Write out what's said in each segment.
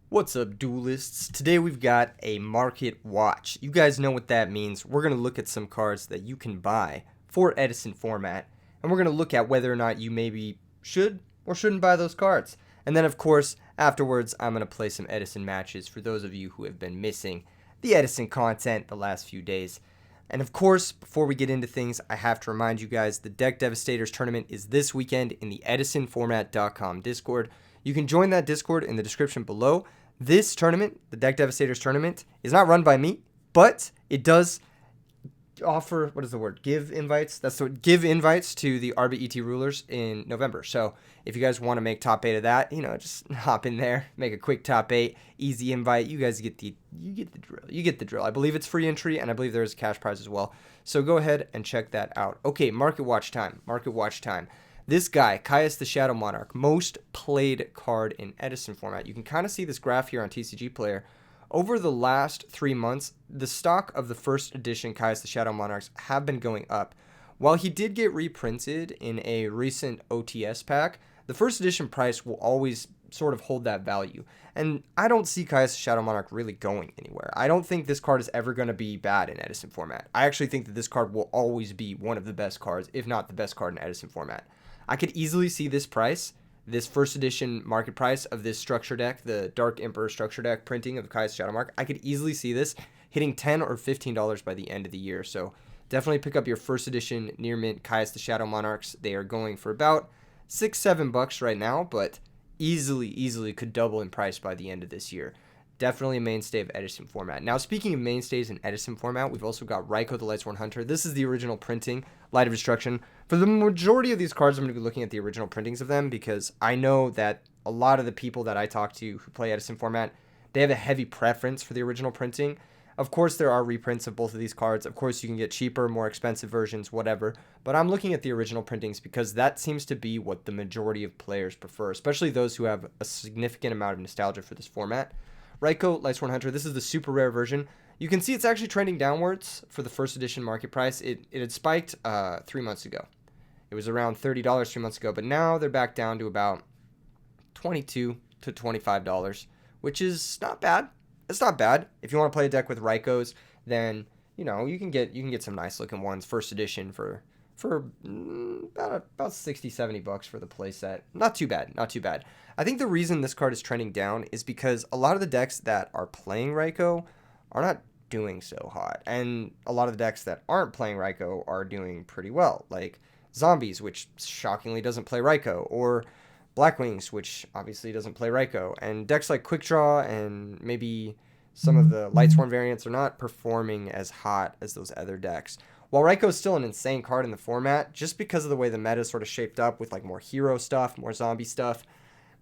What's up, duelists? Today we've got a market watch. You guys know what that means. We're going to look at some cards that you can buy for Edison format, and we're going to look at whether or not you maybe should or shouldn't buy those cards. And then, of course, afterwards, I'm going to play some Edison matches for those of you who have been missing the Edison content the last few days. And of course, before we get into things, I have to remind you guys the Deck Devastators tournament is this weekend in the EdisonFormat.com Discord. You can join that Discord in the description below. This tournament, the Deck Devastators tournament, is not run by me, but it does offer, give invites? Give invites to the RBET rulers in November. So if you guys want to make top 8 of that, just hop in there, make a quick top 8, easy invite. You guys get the drill. You get the drill. I believe it's free entry, and I believe there is a cash prize as well. So go ahead and check that out. Okay, market watch time. This guy, Caius the Shadow Monarch, most played card in Edison format. You can kind of see this graph here on TCG Player. Over the last 3 months, the stock of the first edition Caius the Shadow Monarchs have been going up. While he did get reprinted in a recent OTS pack, the first edition price will always sort of hold that value. And I don't see Caius the Shadow Monarch really going anywhere. I don't think this card is ever going to be bad in Edison format. I actually think that this card will always be one of the best cards, if not the best card in Edison format. I could easily see this price, this first edition market price of this structure deck, the Dark Emperor structure deck printing of Caius Shadow Monarch. I could easily see this hitting $10 or $15 by the end of the year. So definitely pick up your first edition near mint Caius the Shadow Monarchs. They are going for about $6-7 right now, but easily could double in price by the end of this year. Definitely a mainstay of Edison format. Now, speaking of mainstays in Edison format, we've also got Ryko the Lightsworn Hunter. This is the original printing, Light of Destruction. For the majority of these cards, I'm going to be looking at the original printings of them because I know that a lot of the people that I talk to who play Edison format, they have a heavy preference for the original printing. Of course, there are reprints of both of these cards. Of course, you can get cheaper, more expensive versions, whatever. But I'm looking at the original printings because that seems to be what the majority of players prefer, especially those who have a significant amount of nostalgia for this format. Ryko, Lightsworn Hunter, this is the super rare version. You can see it's actually trending downwards for the first edition market price. It had spiked 3 months ago. It was around $30 3 months ago, but now they're back down to about $22 to $25, which is not bad. It's not bad. If you want to play a deck with Rykos, then you can get some nice looking ones first edition for about $60-70 for the playset. Not too bad. I think the reason this card is trending down is because a lot of the decks that are playing Ryko are not doing so hot, and a lot of the decks that aren't playing Ryko are doing pretty well, like Zombies, which shockingly doesn't play Ryko, or Blackwings, which obviously doesn't play Ryko, and decks like Quick Draw and maybe some of the Lightsworn variants are not performing as hot as those other decks. While Ryko is still an insane card in the format, just because of the way the meta is sort of shaped up with like more hero stuff, more zombie stuff,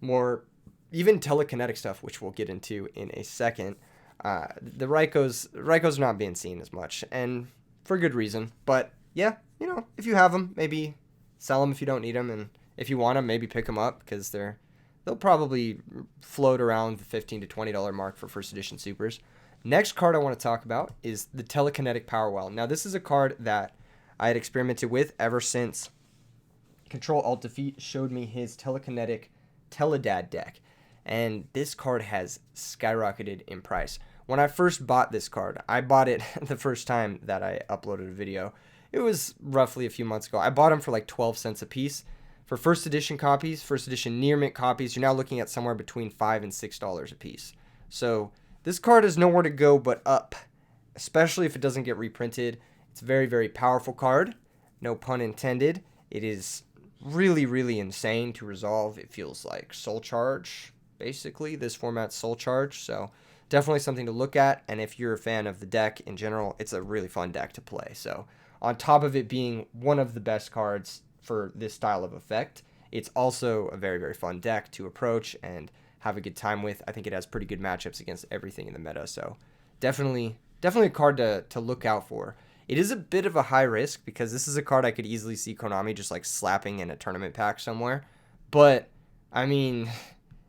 more even telekinetic stuff, which we'll get into in a second, the Ryko's not being seen as much, and for good reason. But yeah, if you have them, maybe sell them if you don't need them, and if you want them, maybe pick them up because they'll probably float around the $15 to $20 mark for first edition supers. Next card I want to talk about is the Telekinetic Powerwall. Now, this is a card that I had experimented with ever since Control-Alt-Defeat showed me his Telekinetic Teledad deck, and this card has skyrocketed in price. When I first bought this card, I bought it the first time that I uploaded a video. It was roughly a few months ago. I bought them for like 12 cents a piece. For first edition copies, first edition near mint copies, you're now looking at somewhere between $5 and $6 a piece. So this card has nowhere to go but up, especially if it doesn't get reprinted. It's a very powerful card, no pun intended. It is really insane to resolve. It feels like Soul Charge, basically, this format's Soul Charge. So definitely something to look at, and if you're a fan of the deck in general, it's a really fun deck to play. So on top of it being one of the best cards for this style of effect, it's also a very fun deck to approach and have a good time with. I think it has pretty good matchups against everything in the meta, so definitely a card to look out for. It is a bit of a high risk because this is a card I could easily see Konami just like slapping in a tournament pack somewhere, but I mean,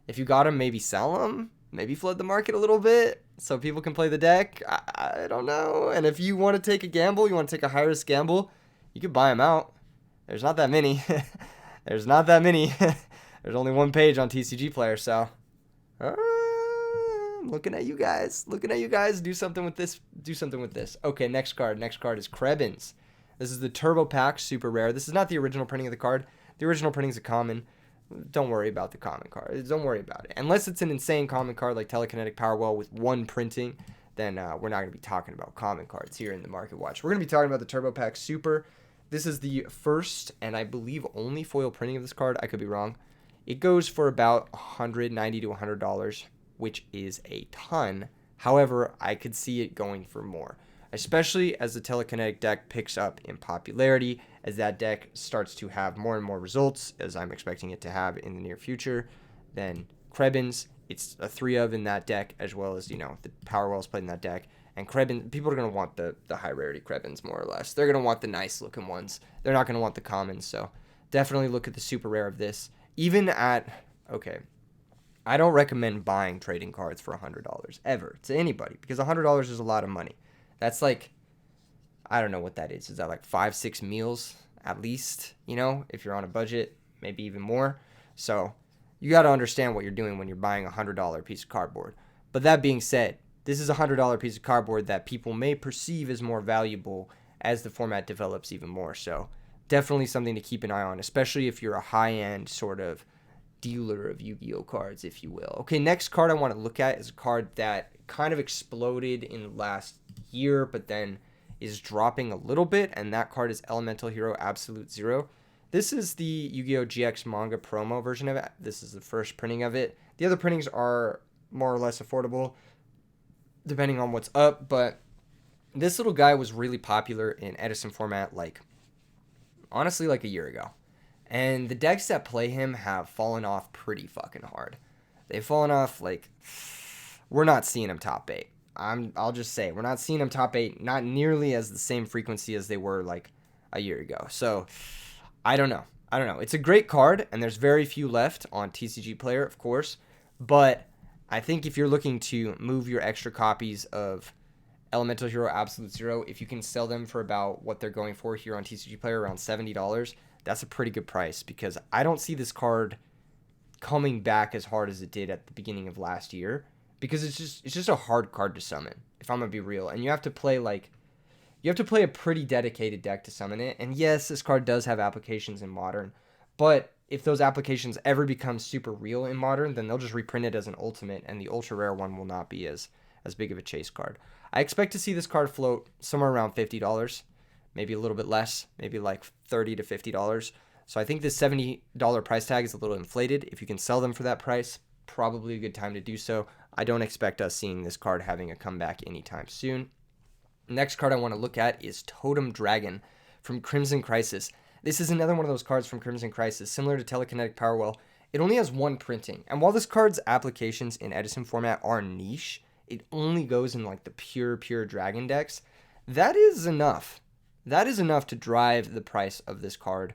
if you got him, maybe sell him, maybe flood the market a little bit so people can play the deck. I don't know. And if you want to take a gamble, you want to take a high risk gamble, you could buy him out. There's not that many. There's only one page on TCG Player, so I'm looking at you guys. Looking at you guys. Do something with this. Do something with this. Okay, next card. Next card is Krebons. This is the Turbo Pack, super rare. This is not the original printing of the card. The original printing is a common. Don't worry about the common card. Don't worry about it. Unless it's an insane common card like Telekinetic Powerwall with one printing, then we're not going to be talking about common cards here in the Market Watch. We're going to be talking about the Turbo Pack Super. This is the first and I believe only foil printing of this card. I could be wrong. It goes for about $190 to $100, which is a ton. However, I could see it going for more, especially as the Telekinetic deck picks up in popularity, as that deck starts to have more and more results, as I'm expecting it to have in the near future. Then Krebons, it's a 3 of in that deck, as well as, the Powerwall's played in that deck. And Krebons, people are going to want the high rarity Krebons, more or less. They're going to want the nice looking ones. They're not going to want the commons, so definitely look at the super rare of this. Even at, okay, I don't recommend buying trading cards for $100 ever to anybody, because $100 is a lot of money. That's like, I don't know what that is. Is that like 5-6 meals at least, if you're on a budget, maybe even more. So you got to understand what you're doing when you're buying a $100 piece of cardboard. But that being said, this is a $100 piece of cardboard that people may perceive as more valuable as the format develops even more. So definitely something to keep an eye on, especially if you're a high-end sort of dealer of Yu-Gi-Oh cards, if you will. Okay, next card I want to look at is a card that kind of exploded in the last year, but then is dropping a little bit, and that card is Elemental Hero Absolute Zero. This is the Yu-Gi-Oh! GX manga promo version of it. This is the first printing of it. The other printings are more or less affordable, depending on what's up, but this little guy was really popular in Edison format, honestly, like a year ago. And the decks that play him have fallen off pretty fucking hard. They've fallen off, we're not seeing him top 8. I'll just say, we're not seeing him top 8, not nearly as the same frequency as they were, a year ago. So, I don't know. It's a great card, and there's very few left on TCG Player, of course. But I think if you're looking to move your extra copies of Elemental Hero Absolute Zero, if you can sell them for about what they're going for here on TCG Player, around $70, that's a pretty good price, because I don't see this card coming back as hard as it did at the beginning of last year, because it's just a hard card to summon, if I'm gonna be real. And you have to play a pretty dedicated deck to summon it. And yes, this card does have applications in Modern, but if those applications ever become super real in Modern, then they'll just reprint it as an ultimate, and the ultra rare one will not be as big of a chase card. I expect to see this card float somewhere around $50, maybe a little bit less, maybe like $30 to $50. So I think this $70 price tag is a little inflated. If you can sell them for that price, probably a good time to do so. I don't expect us seeing this card having a comeback anytime soon. Next card I want to look at is Totem Dragon from Crimson Crisis. This is another one of those cards from Crimson Crisis, similar to Telekinetic Powerwall. It only has one printing, and while this card's applications in Edison format are niche, it only goes in the pure Dragon decks. That is enough. That is enough to drive the price of this card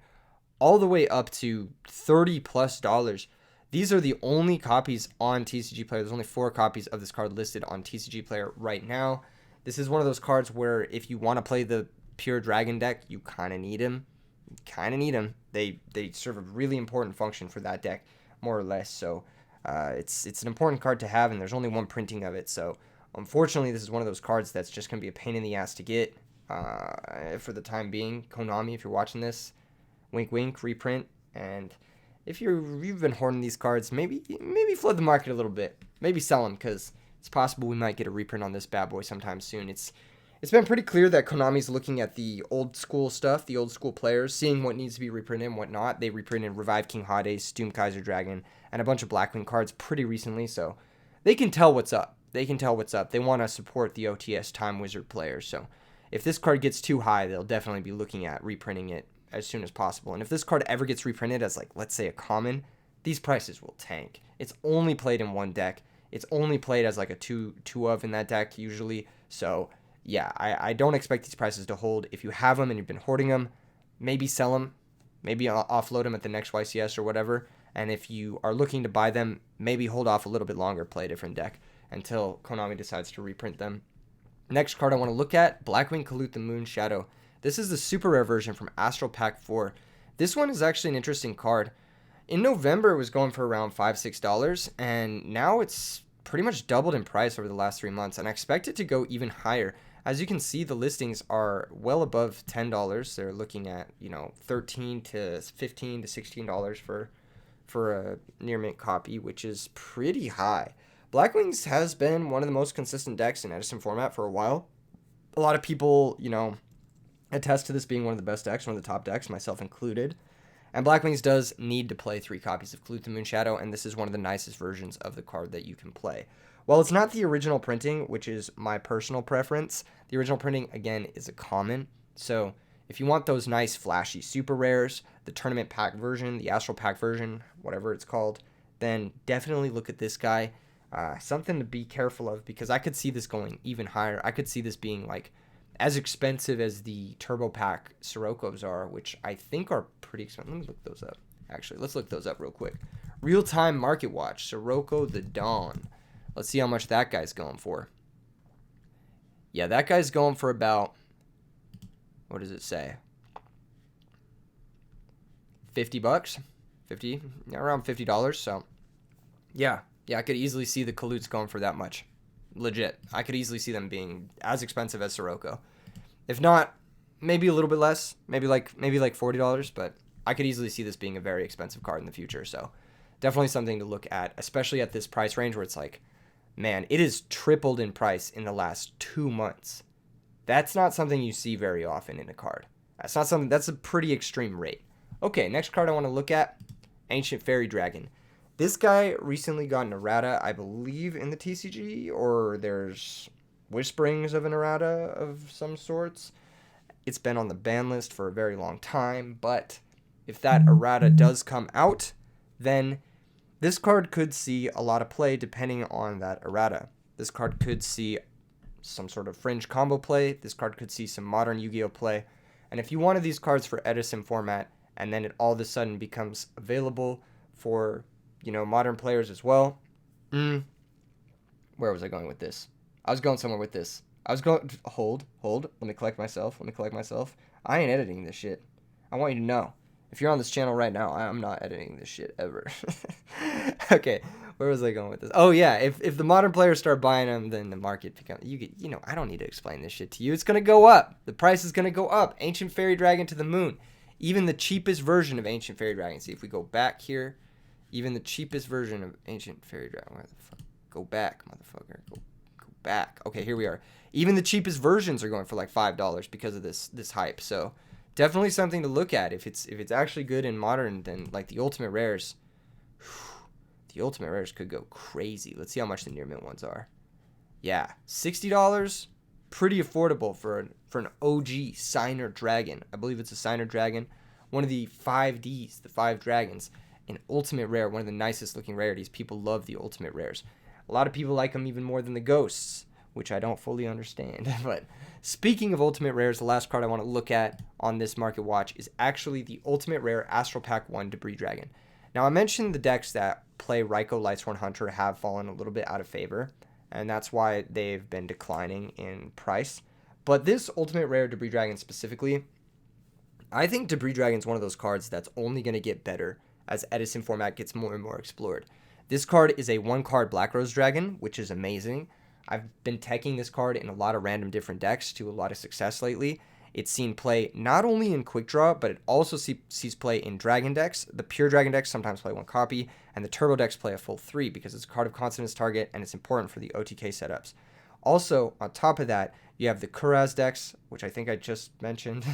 all the way up to $30+. These are the only copies on TCG Player. There's only 4 copies of this card listed on TCG Player right now. This is one of those cards where if you want to play the pure Dragon deck, you kind of need him. They serve a really important function for that deck, more or less. So it's an important card to have, and there's only one printing of it. So unfortunately, this is one of those cards that's just going to be a pain in the ass to get for the time being. Konami, if you're watching this, wink wink, reprint. And if you've been hoarding these cards, maybe flood the market a little bit. Maybe sell them, because it's possible we might get a reprint on this bad boy sometime soon. It's been pretty clear that Konami's looking at the old school stuff, the old school players, seeing what needs to be reprinted and what not. They reprinted Revive King Hades, Doom Kaiser Dragon, and a bunch of Blackwing cards pretty recently, so they can tell what's up. They want to support the OTS Time Wizard players, so if this card gets too high, they'll definitely be looking at reprinting it as soon as possible. And if this card ever gets reprinted as, let's say, a common, these prices will tank. It's only played in one deck. It's only played as a two of in that deck usually. So yeah, I don't expect these prices to hold. If you have them and you've been hoarding them, maybe sell them, maybe offload them at the next YCS or whatever. And if you are looking to buy them, maybe hold off a little bit longer, play a different deck until Konami decides to reprint them. Next card I want to look at, Blackwing Kalut the Moon Shadow. This is the super rare version from Astral Pack 4. This one is actually an interesting card. In November, it was going for around $5-6, and now it's pretty much doubled in price over the last 3 months, and I expect it to go even higher. As you can see, the listings are well above $10. They're looking at, you know, $13 to $15 to $16 for a near mint copy, which is pretty high. Blackwings has been one of the most consistent decks in Edison format for a while. A lot of people, you know, attest to this being one of the best decks, one of the top decks, myself included. And Blackwings does need to play 3 copies of Kalut the Moonshadow, and this is one of the nicest versions of the card that you can play. While it's not the original printing, which is my personal preference, the original printing, again, is a common. So if you want those nice, flashy super rares, the tournament pack version, the astral pack version, whatever it's called, then definitely look at this guy. Something to be careful of, because I could see this going even higher. I could see this being like as expensive as the Turbo Pack Sirokkos are, which I think are pretty expensive. Let me look those up. Actually, let's look those up real quick. Real-time market watch, Sirocco the Dawn. Let's see how much that guy's going for. Yeah, that guy's going for about, what does it say? 50 bucks? 50? Yeah, around $50. So, yeah, I could easily see the Kaluts going for that much. Legit. I could easily see them being as expensive as Sirocco. If not, maybe a little bit less, maybe like $40, but I could easily see this being a very expensive card in the future. So definitely something to look at, especially at this price range where it's like, man, it has tripled in price in the last 2 months. That's not something you see very often in a card. That's a pretty extreme rate. Okay, next card I want to look at, Ancient Fairy Dragon. This guy recently got an errata, I believe, in the TCG, or there's whisperings of an errata of some sorts. It's been on the ban list for a very long time, but if that errata does come out, then this card could see a lot of play depending on that errata. This card could see some sort of fringe combo play. This card could see some modern Yu-Gi-Oh play. And if you wanted these cards for Edison format, and then it all of a sudden becomes available for, you know, modern players as well. Where was I going with this? I was going somewhere with this. I was going, hold. Let me collect myself. I ain't editing this shit. I want you to know. If you're on this channel right now, I'm not editing this shit ever. Okay, where was I going with this? Oh yeah, if the modern players start buying them, then the market becomes, you know, I don't need to explain this shit to you. It's gonna go up. The price is gonna go up. Ancient Fairy Dragon to the moon. Even the cheapest version of Ancient Fairy Dragon. See, if we go back here, even the cheapest version of Ancient Fairy Dragon. Where the fuck? Go back, motherfucker. Go back. Okay, here we are. Even the cheapest versions are going for like $5 because of this hype. So definitely something to look at. If it's actually good in modern, then like the ultimate rares, could go crazy. Let's see how much the near mint ones are. Yeah, $60, pretty affordable for an OG Signer Dragon. I believe it's a Signer Dragon, one of the 5Ds, the 5 dragons. An ultimate rare, one of the nicest looking rarities. People love the ultimate rares. A lot of people like them even more than the ghosts, which I don't fully understand. But speaking of ultimate rares, the last card I want to look at on this market watch is actually the ultimate rare Astral Pack 1 Debris Dragon. Now, I mentioned the decks that play Ryko, Lightsworn, Hunter have fallen a little bit out of favor, and that's why they've been declining in price. But this ultimate rare Debris Dragon specifically, I think Debris Dragon is one of those cards that's only going to get better as Edison format gets more and more explored. This card is a 1-card Black Rose Dragon, which is amazing. I've been teching this card in a lot of random different decks to a lot of success lately. It's seen play not only in Quick Draw, but it also sees play in Dragon decks. The Pure Dragon decks sometimes play 1 copy, and the Turbo decks play a full 3 because it's a card of consonance target and it's important for the OTK setups. Also, on top of that, you have the Kuraz decks, which I think I just mentioned.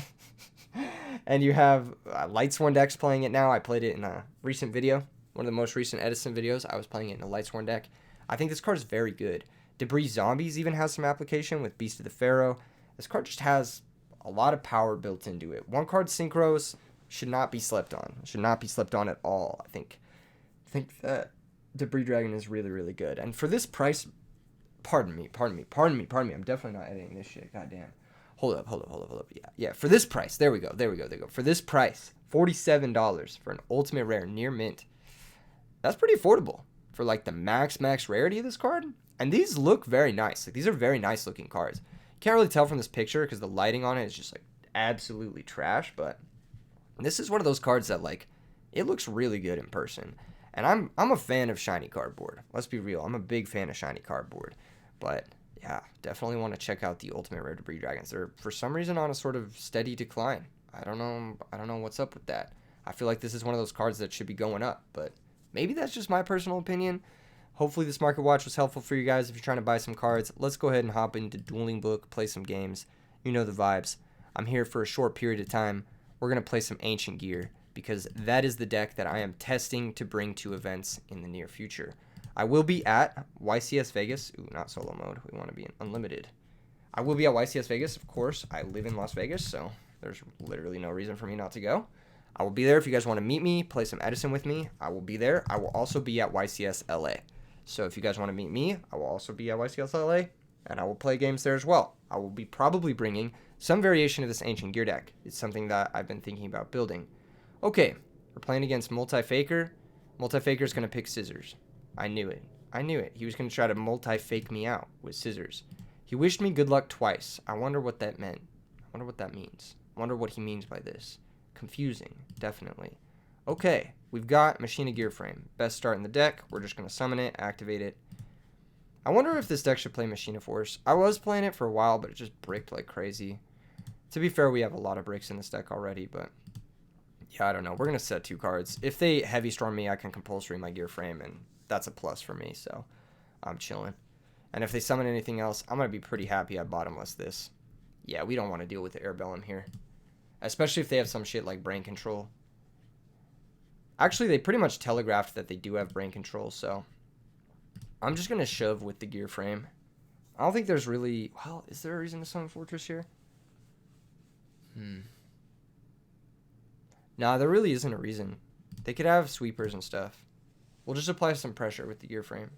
And you have Lightsworn decks playing it now. I played it in a recent video, one of the most recent Edison videos. I was playing it in a Lightsworn deck. I think this card is very good. Debris Zombies even has some application with Beast of the Pharaoh. This card just has a lot of power built into it. 1-card Synchros should not be slept on. Should not be slept on at all. I think that Debris Dragon is really, really good. And for this price, pardon me. I'm definitely not editing this shit. Goddamn. Hold up. Yeah. For this price, there we go. For this price, $47 for an ultimate rare near mint. That's pretty affordable for like the max rarity of this card. And these look very nice. Like, these are very nice looking cards. You can't really tell from this picture because the lighting on it is just like absolutely trash. But this is one of those cards that like, it looks really good in person. And I'm a fan of shiny cardboard. Let's be real. I'm a big fan of shiny cardboard. But yeah, definitely want to check out the Ultimate Rare Debris Dragons. They're for some reason on a sort of steady decline. I don't know what's up with that. I feel like this is one of those cards that should be going up, but maybe that's just my personal opinion. Hopefully this market watch was helpful for you guys if you're trying to buy some cards. Let's go ahead and hop into Dueling Book, play some games. You know the vibes. I'm here for a short period of time. We're going to play some Ancient Gear because that is the deck that I am testing to bring to events in the near future. I will be at YCS Vegas. Ooh, not solo mode. We want to be in Unlimited. I will be at YCS Vegas, of course. I live in Las Vegas, so there's literally no reason for me not to go. I will be there if you guys want to meet me, play some Edison with me. I will be there. I will also be at YCS LA. So if you guys want to meet me, I will also be at YCS LA, and I will play games there as well. I will be probably bringing some variation of this Ancient Gear deck. It's something that I've been thinking about building. Okay, we're playing against Multi-Faker. Multi-Faker's going to pick Scissors. I knew it. He was going to try to multi-fake me out with Scissors. He wished me good luck twice. I wonder what that meant. I wonder what that means. I wonder what he means by this. Confusing, definitely. Okay, we've got Machina Gear Frame. Best start in the deck. We're just going to summon it, activate it. I wonder if this deck should play Machina Force. I was playing it for a while, but it just bricked like crazy. To be fair, we have a lot of bricks in this deck already, but yeah, I don't know. We're going to set 2 cards. If they Heavy Storm me, I can compulsory my Gear Frame, and that's a plus for me, so I'm chilling. And if they summon anything else, I'm going to be pretty happy I bottomless this. Yeah, we don't want to deal with the Airbellum here. Especially if they have some shit like Brain Control. Actually, they pretty much telegraphed that they do have Brain Control, so I'm just going to shove with the Gear Frame. I don't think there's really... Well, is there a reason to summon Fortress here? Nah, there really isn't a reason. They could have sweepers and stuff. We'll just apply some pressure with the Gear Frame.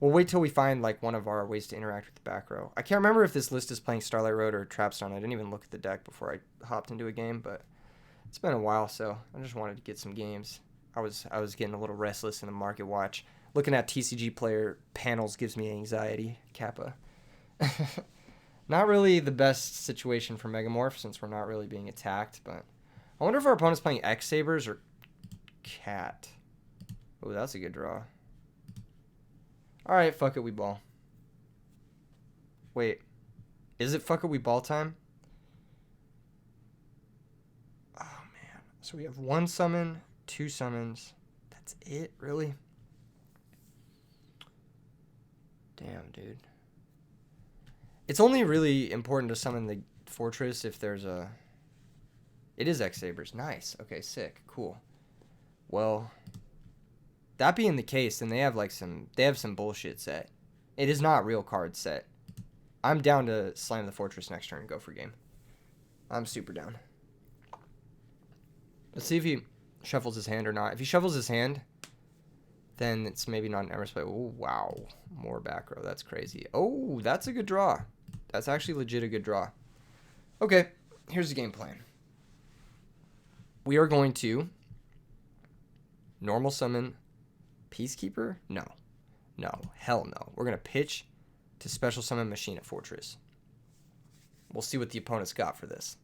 We'll wait till we find like one of our ways to interact with the back row. I can't remember if this list is playing Starlight Road or Trapstone. I didn't even look at the deck before I hopped into a game, but it's been a while, so I just wanted to get some games. I was getting a little restless in the market watch. Looking at TCG player panels gives me anxiety. Kappa. Not really the best situation for Megamorph since we're not really being attacked, but I wonder if our opponent's playing X Sabers or Cat. Oh, that's a good draw. Alright, fuck it, we ball. Wait. Is it fuck it, we ball time? Oh, man. So we have 1 summon, 2 summons. That's it? Really? Damn, dude. It's only really important to summon the Fortress if there's a... It is X-Sabers. Nice. Okay, sick. Cool. Well... That being the case, then they have like some bullshit set. It is not real card set. I'm down to slam the Fortress next turn and go for game. I'm super down. Let's see if he shuffles his hand or not. If he shuffles his hand, then it's maybe not an Empress play. Oh, wow. More back row. That's crazy. Oh, that's a good draw. That's actually legit a good draw. Okay, here's the game plan. We are going to normal summon Peacekeeper? No. No. Hell no. We're going to pitch to special summon Machina Fortress. We'll see what the opponent's got for this.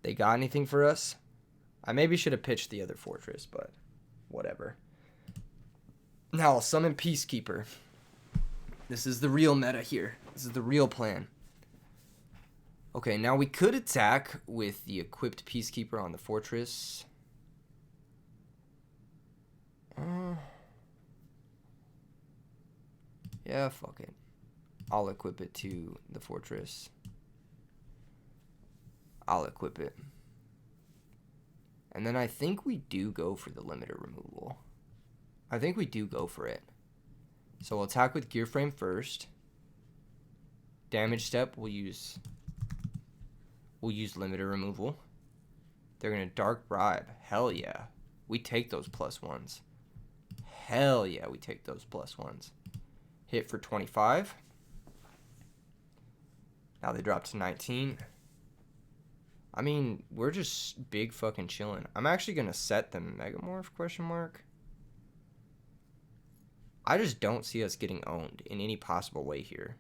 They got anything for us? I maybe should have pitched the other Fortress, but whatever. Now I'll summon Peacekeeper. This is the real meta here. This is the real plan. Okay, now we could attack with the equipped Peacekeeper on the Fortress. Yeah, fuck it. I'll equip it to the Fortress. I'll equip it. And then I think we do go for the limiter removal. I think we do go for it. So we'll attack with Gear Frame first. Damage step, we'll use limiter removal. They're going to Dark Bribe. Hell yeah. We take those +1s. Hell yeah, we take those +1s. Hit for 25. Now they drop to 19. I mean, we're just big fucking chilling. I'm actually going to set the Megamorph, question mark. I just don't see us getting owned in any possible way here.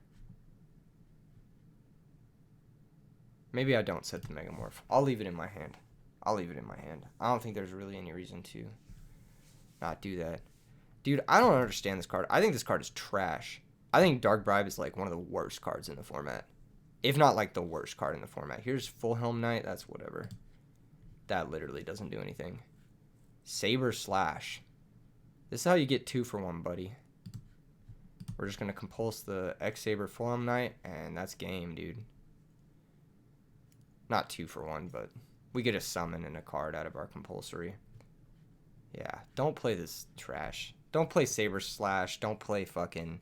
Maybe I don't set the Megamorph. I'll leave it in my hand. I don't think there's really any reason to. not do that. Dude, I don't understand this card. I think this card is trash. I think Dark Bribe is like one of the worst cards in the format. If not like the worst card in the format. Here's Full Helm Knight. That's whatever. That literally doesn't do anything. Saber Slash. This is how you get 2 for 1, buddy. We're just going to compulse the X-Saber Full Helm Knight, and that's game, dude. Not 2 for 1, but we get a summon and a card out of our compulsory. Yeah, don't play this trash. Don't play Saber Slash. Don't play fucking...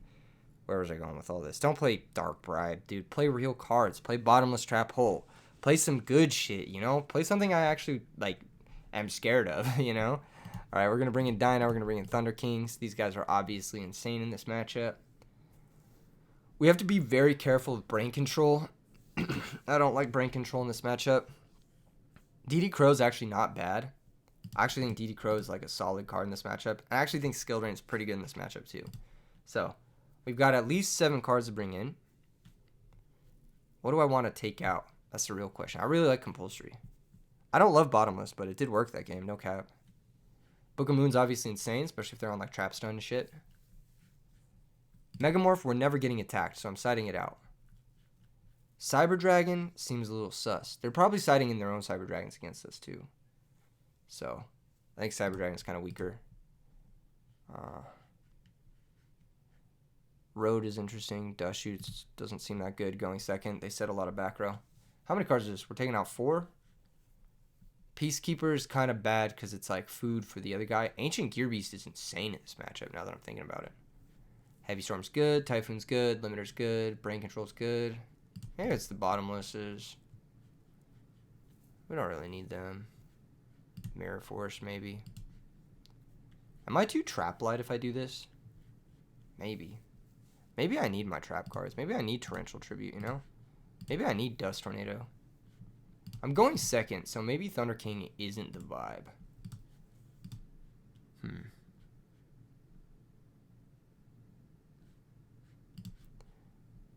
Where was I going with all this? Don't play Dark Bribe, dude. Play real cards. Play Bottomless Trap Hole. Play some good shit, you know? Play something I actually, like, am scared of, you know? All right, we're going to bring in Dyna. We're going to bring in Thunder Kings. These guys are obviously insane in this matchup. We have to be very careful with brain control. I don't like brain control in this matchup. DD Crow is actually not bad. I actually think DD Crow is like a solid card in this matchup. I actually think Skill Drain is pretty good in this matchup too. So, we've got at least 7 cards to bring in. What do I want to take out? That's the real question. I really like Compulsory. I don't love Bottomless, but it did work that game, no cap. Book of Moon's obviously insane, especially if they're on like Trapstone and shit. Megamorph, we're never getting attacked, so I'm siding it out. Cyber Dragon seems a little sus. They're probably siding in their own Cyber Dragons against us too. So, I think Cyber Dragon's kind of weaker. Road is interesting. Dust Shoots doesn't seem that good going second. They said a lot of back row. How many cards is this? We're taking out 4. Peacekeeper is kind of bad because it's like food for the other guy. Ancient Gear Beast is insane in this matchup now that I'm thinking about it. Heavy Storm's good. Typhoon's good. Limiter's good. Brain Control's good. Maybe it's the Bottomlesses. We don't really need them. Mirror Force, maybe. Am I too Trap Light if I do this? Maybe. Maybe I need my trap cards. Maybe I need Torrential Tribute, you know? Maybe I need Dust Tornado. I'm going second, so maybe Thunder King isn't the vibe.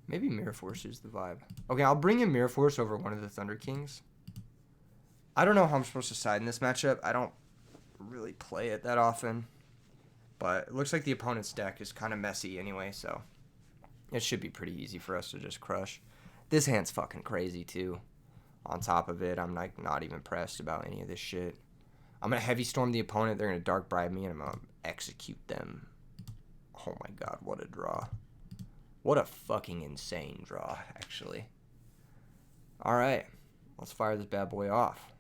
Maybe Mirror Force is the vibe. Okay, I'll bring in Mirror Force over one of the Thunder Kings. I don't know how I'm supposed to side in this matchup. I don't really play it that often. But it looks like the opponent's deck is kind of messy anyway, so it should be pretty easy for us to just crush. This hand's fucking crazy, too. On top of it, I'm like not even pressed about any of this shit. I'm going to Heavy Storm the opponent. They're going to Dark Bribe me, and I'm going to execute them. Oh my god, what a draw. What a fucking insane draw, actually. Alright, let's fire this bad boy off.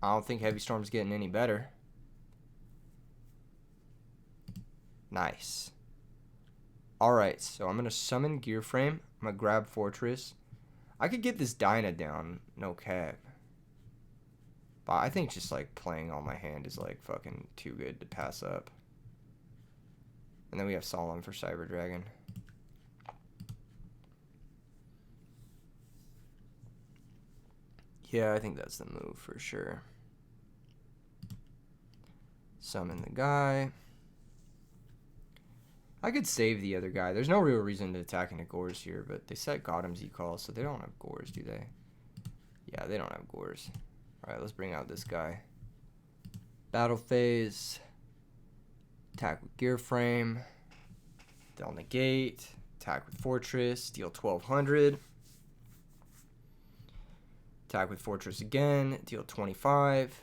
I don't think Heavy Storm's getting any better. Nice. Alright, so I'm going to summon Gear Frame. I'm going to grab Fortress. I could get this Dyna down, no cap. But I think just like playing all my hand is like fucking too good to pass up. And then we have Solemn for Cyber Dragon. Yeah, I think that's the move for sure. Summon the guy. I could save the other guy. There's no real reason to attack into Gores here, but they set Gotham's E-Call, so they don't have Gores, do they? Yeah, they don't have Gores. Alright, let's bring out this guy. Battle Phase. Attack with Gear Frame. They'll negate. Attack with Fortress. Deal 1200. Attack with Fortress again. Deal 25.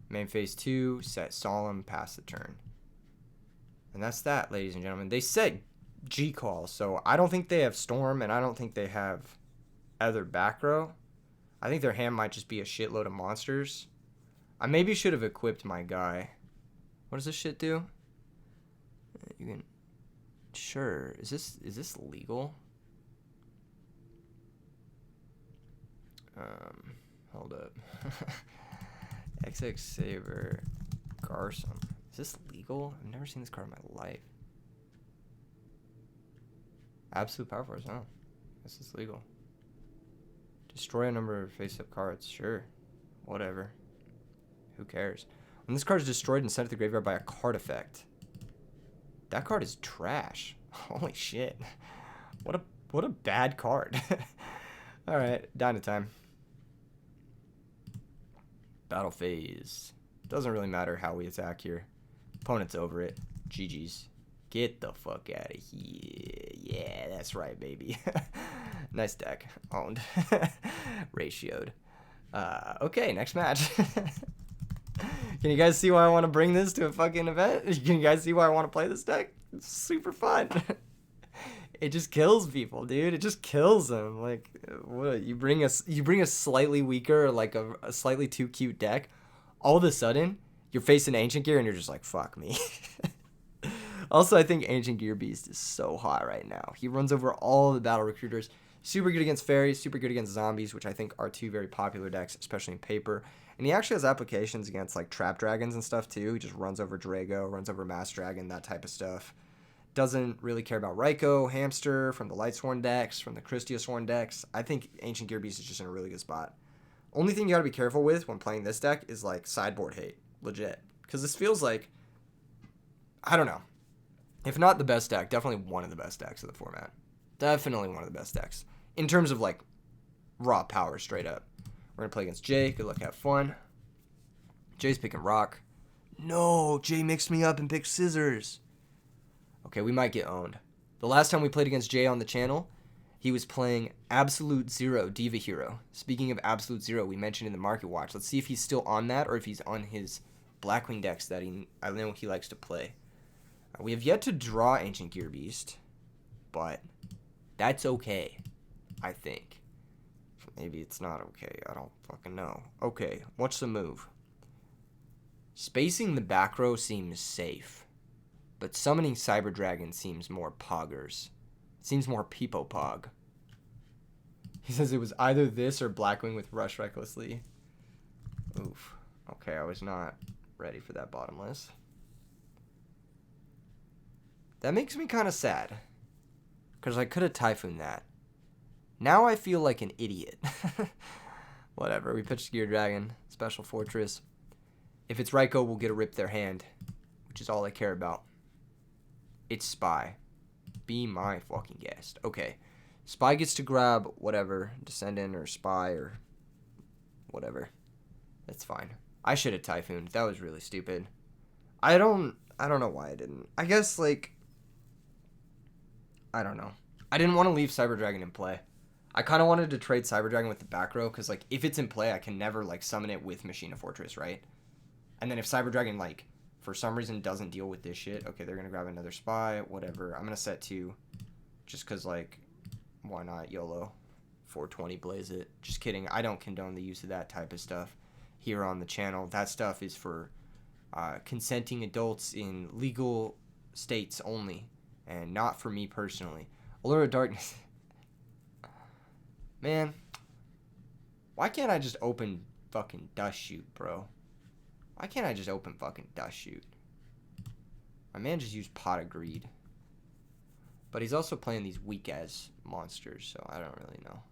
Main phase 2. Set Solemn. Pass the turn. And that's that, ladies and gentlemen. They set G-Call, so I don't think they have Storm, and I don't think they have other back row. I think their hand might just be a shitload of monsters. I maybe should have equipped my guy. What does this shit do? You can... Sure. Is this legal? Hold up. XX Saber Garson. Is this legal? I've never seen this card in my life. Absolute Power Force, huh? This is legal. Destroy a number of face-up cards. Sure. Whatever. Who cares? When this card is destroyed and sent to the graveyard by a card effect. That card is trash. Holy shit. What a bad card. Alright, Dyna time. Battle phase. Doesn't really matter how we attack here. Opponent's over it. GG's. Get the fuck out of here. Yeah, that's right, baby. Nice deck. Owned. Ratioed. Okay, next match. Can you guys see why I want to bring this to a fucking event? Can you guys see why I want to play this deck? It's super fun. It just kills people, dude. It just kills them. Like, what? You bring a slightly weaker, like a slightly too cute deck. All of a sudden, you're facing Ancient Gear and you're just like, fuck me. Also, I think Ancient Gear Beast is so hot right now. He runs over all the battle recruiters. Super good against Fairies, super good against Zombies, which I think are two very popular decks, especially in paper. And he actually has applications against like Trap Dragons and stuff too. He just runs over Drago, runs over Mass Dragon, that type of stuff. Doesn't really care about Ryko, Hamster, from the Lightsworn decks, from the Christiosworn decks. I think Ancient Gear Beast is just in a really good spot. Only thing you gotta be careful with when playing this deck is like sideboard hate. Legit. Because this feels like, I don't know. If not the best deck, definitely one of the best decks of the format. Definitely one of the best decks. In terms of, like, raw power, straight up. We're going to play against Jay. Good luck, have fun. Jay's picking Rock. No, Jay mixed me up and picked Scissors. Okay, we might get owned. The last time we played against Jay on the channel, he was playing Absolute Zero, Diva Hero. Speaking of Absolute Zero, we mentioned in the Market Watch. Let's see if he's still on that or if he's on his Blackwing decks that I know he likes to play. We have yet to draw Ancient Gear Beast, but that's okay, I think. Maybe it's not okay. I don't fucking know. Okay, what's the move? Spacing the back row seems safe, but summoning Cyber Dragon seems more poggers. It seems more peepo pog. He says it was either this or Blackwing with Rush Recklessly. Oof. Okay, I was not ready for that bottomless. That makes me kind of sad, because I could have Typhooned that. Now I feel like an idiot. Whatever, we pitched Gear Dragon, Special Fortress. If it's Ryko, we'll get a Rip Their Hand, which is all I care about. It's Spy. Be my fucking guest. Okay, Spy gets to grab whatever, Descendant or Spy or whatever. That's fine. I should have Typhooned. That was really stupid. I don't know why I didn't. I guess, like, I don't know. I didn't want to leave Cyber Dragon in play. I kind of wanted to trade Cyber Dragon with the back row, because, like, if it's in play, I can never, like, summon it with Machina Fortress, right? And then if Cyber Dragon, like, for some reason doesn't deal with this shit, okay, they're going to grab another Spy, whatever. I'm going to set 2, just because, like, why not? YOLO. 420 blaze it. Just kidding. I don't condone the use of that type of stuff here on the channel. That stuff is for consenting adults in legal states only, and not for me personally. Allure of Darkness. Man, why can't I just open fucking Dust Shoot, bro? Why can't I just open fucking Dust Shoot? My man just used Pot of Greed. But he's also playing these weak-ass monsters, so I don't really know.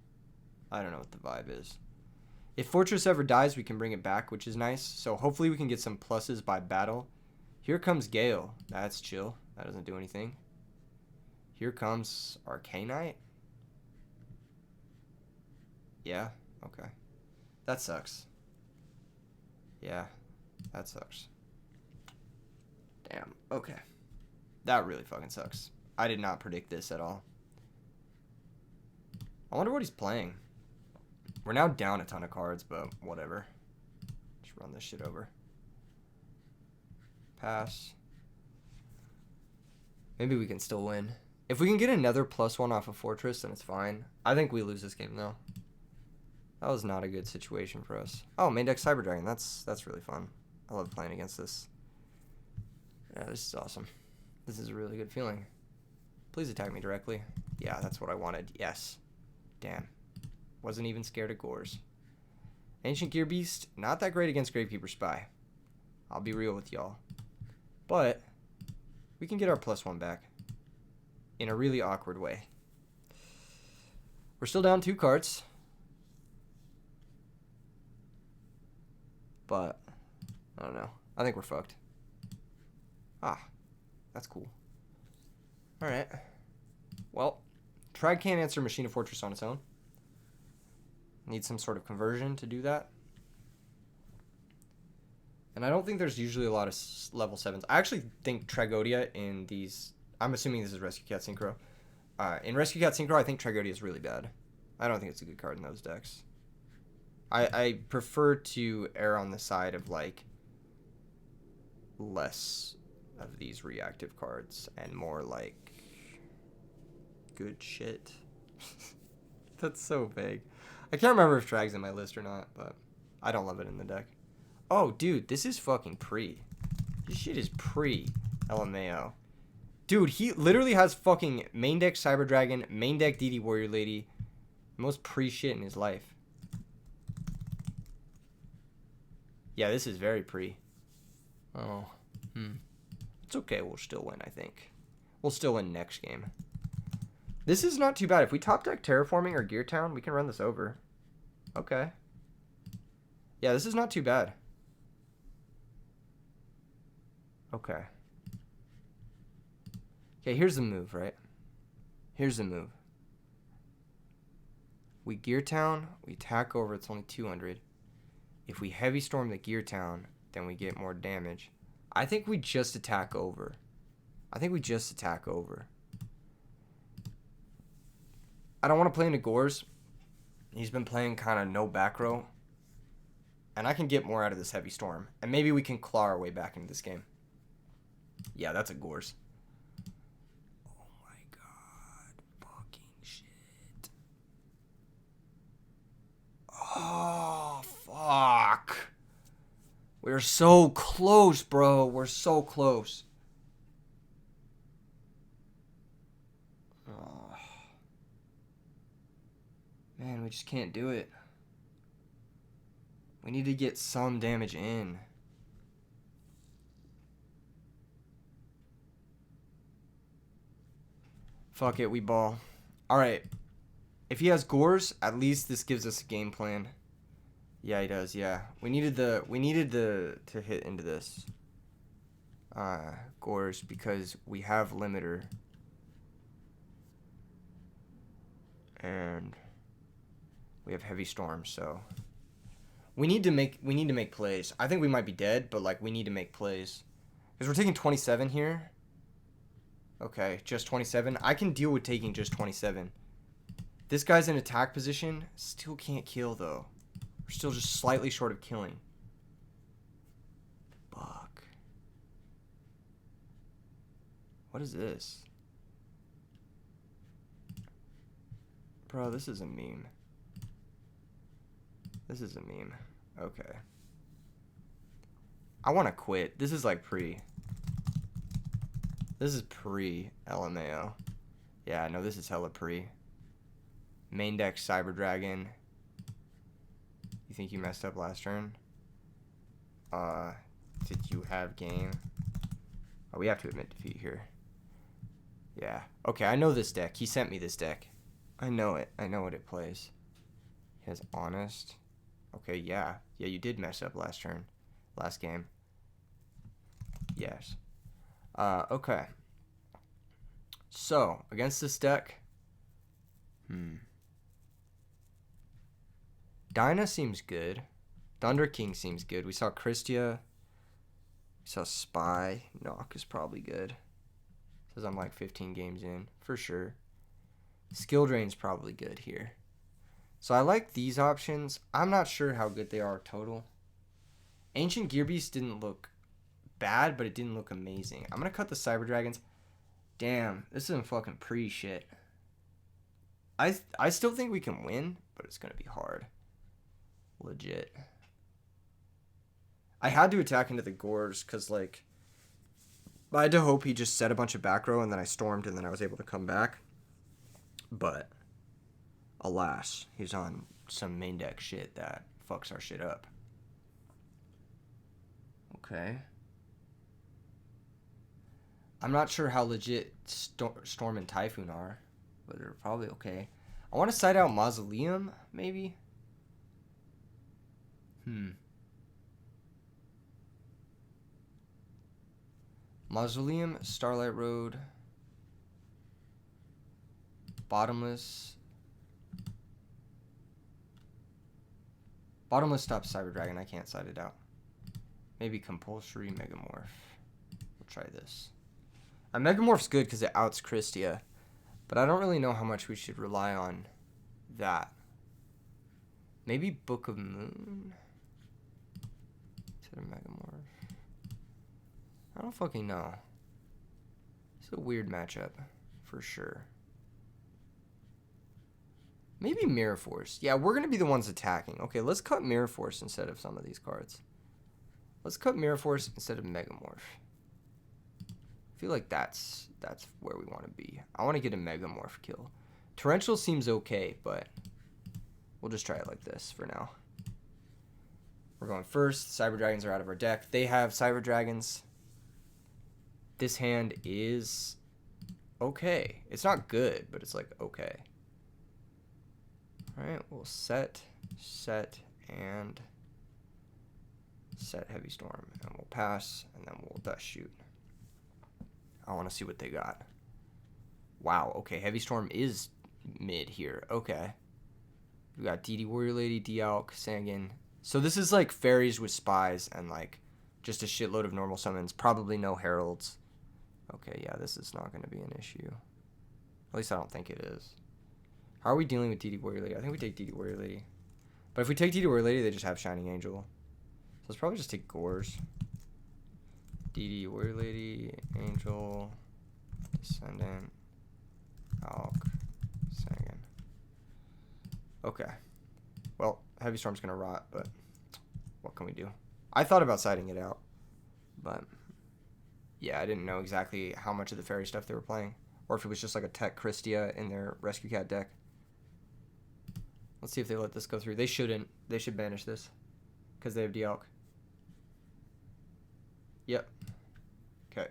I don't know what the vibe is. If Fortress ever dies, we can bring it back, which is nice. So hopefully we can get some pluses by battle. Here comes Gale. That's chill. That doesn't do anything. Here comes Arcanite. Yeah, okay. That sucks. Yeah, that sucks. Damn, okay. That really fucking sucks. I did not predict this at all. I wonder what he's playing. We're now down a ton of cards, but whatever. Just run this shit over. Pass. Maybe we can still win. If we can get another +1 off of Fortress, then it's fine. I think we lose this game, though. That was not a good situation for us. Oh, main deck Cyber Dragon. That's really fun. I love playing against this. Yeah, this is awesome. This is a really good feeling. Please attack me directly. Yeah, that's what I wanted. Yes. Damn. Wasn't even scared of Gores. Ancient Gear Beast, not that great against Gravekeeper Spy. I'll be real with y'all. But we can get our +1 back in a really awkward way. We're still down 2 cards. But I don't know. I think we're fucked. Ah, that's cool. Alright. Well, Trag can't answer Machina Fortress on its own. Need some sort of conversion to do that. And I don't think there's usually a lot of level 7s. I actually think Tragodia in these... I'm assuming this is Rescue Cat Synchro. In Rescue Cat Synchro, I think Tragodia is really bad. I don't think it's a good card in those decks. I prefer to err on the side of, like, less of these reactive cards and more, like, good shit. That's so vague. I can't remember if Trag's in my list or not, but I don't love it in the deck. Oh, dude, this is fucking pre. This shit is pre LMAO. Dude, he literally has fucking main deck Cyber Dragon, main deck DD Warrior Lady. Most pre shit in his life. Yeah, this is very pre. Oh. It's okay. We'll still win, I think. We'll still win next game. This is not too bad. If we top deck Terraforming or Gear Town, we can run this over. Okay. Yeah, this is not too bad. Okay. Okay, here's the move, right? Here's the move. We Gear Town, we attack over, it's only 200. If we Heavy Storm the Gear Town, then we get more damage. I think we just attack over. I don't want to play into Gores. He's been playing kind of no back row. And I can get more out of this Heavy Storm. And maybe we can claw our way back into this game. Yeah, that's a Gores. Oh my god. Fucking shit. Oh, fuck. We're so close, bro. We're so close. Oh. Man, we just can't do it. We need to get some damage in. Fuck it, we ball. Alright. If he has Gores, at least this gives us a game plan. Yeah, he does, yeah. We needed to hit into this. Gores, because we have Limiter. And we have Heavy Storm, so we need to make plays. I think we might be dead, but like we need to make plays. Because we're taking 27 here. Okay, just 27. I can deal with taking just 27. This guy's in attack position. Still can't kill, though. We're still just slightly short of killing. Fuck. What is this? Bro, this is a meme. This is a meme. Okay. I want to quit. This is like pre. This is pre-LMAO. Yeah, no, this is hella pre. Main deck Cyber Dragon. You think you messed up last turn? Did you have game? Oh, we have to admit defeat here. Yeah. Okay, I know this deck. He sent me this deck. I know it. I know what it plays. He has Honest. Okay, yeah. Yeah, you did mess up last turn. Last game. Yes. Okay. So, against this deck. Dinah seems good. Thunder King seems good. We saw Christia. We saw Spy. Knock is probably good. Says I'm like 15 games in. For sure. Skill Drain's probably good here. So I like these options. I'm not sure how good they are total. Ancient Gearbeast didn't look bad, but it didn't look amazing. I'm going to cut the Cyber Dragons. Damn, this is some fucking pre-shit. I still think we can win, but it's going to be hard. Legit. I had to attack into the Gores because, like, I had to hope he just set a bunch of back row and then I stormed and then I was able to come back. But, alas, he's on some main deck shit that fucks our shit up. Okay. I'm not sure how legit Storm and Typhoon are, but they're probably okay. I want to side out Mausoleum, maybe? Mausoleum, Starlight Road, Bottomless. Bottomless stops Cyber Dragon. I can't side it out. Maybe compulsory Megamorph. We'll try this. Megamorph's good because it outs Christia, but I don't really know how much we should rely on that. Maybe Book of Moon instead of Megamorph. I don't fucking know. It's a weird matchup for sure. Maybe Mirror Force. Yeah, we're going to be the ones attacking. Okay, let's cut Mirror Force instead of some of these cards. Let's cut Mirror Force instead of Megamorph. I feel like that's where we want to be. I want to get a Megamorph kill. Torrential seems okay, but we'll just try it like this for now. We're going first. Cyber Dragons are out of our deck. They have Cyber Dragons. This hand is okay. It's not good, but it's like okay. Alright, we'll set, and set Heavy Storm. And we'll pass, and then we'll Dust Shoot. I want to see what they got. Wow, okay, Heavy Storm is mid here. Okay. We got DD Warrior Lady, Dialk, Sangin. So this is like Fairies with Spies and like just a shitload of normal summons. Probably no Heralds. Okay, yeah, this is not going to be an issue. At least I don't think it is. How are we dealing with DD Warrior Lady? I think we take DD Warrior Lady. But if we take DD Warrior Lady, they just have Shining Angel. So let's probably just take Gores. DD Warrior Lady, Angel, Descendant, Alk, Sangin. Okay. Well, Heavy Storm's going to rot, but what can we do? I thought about siding it out, but yeah, I didn't know exactly how much of the fairy stuff they were playing, or if it was just like a Tech Christia in their Rescue Cat deck. Let's see if they let this go through. They shouldn't. They should banish this because they have Dialk. Yep. Okay.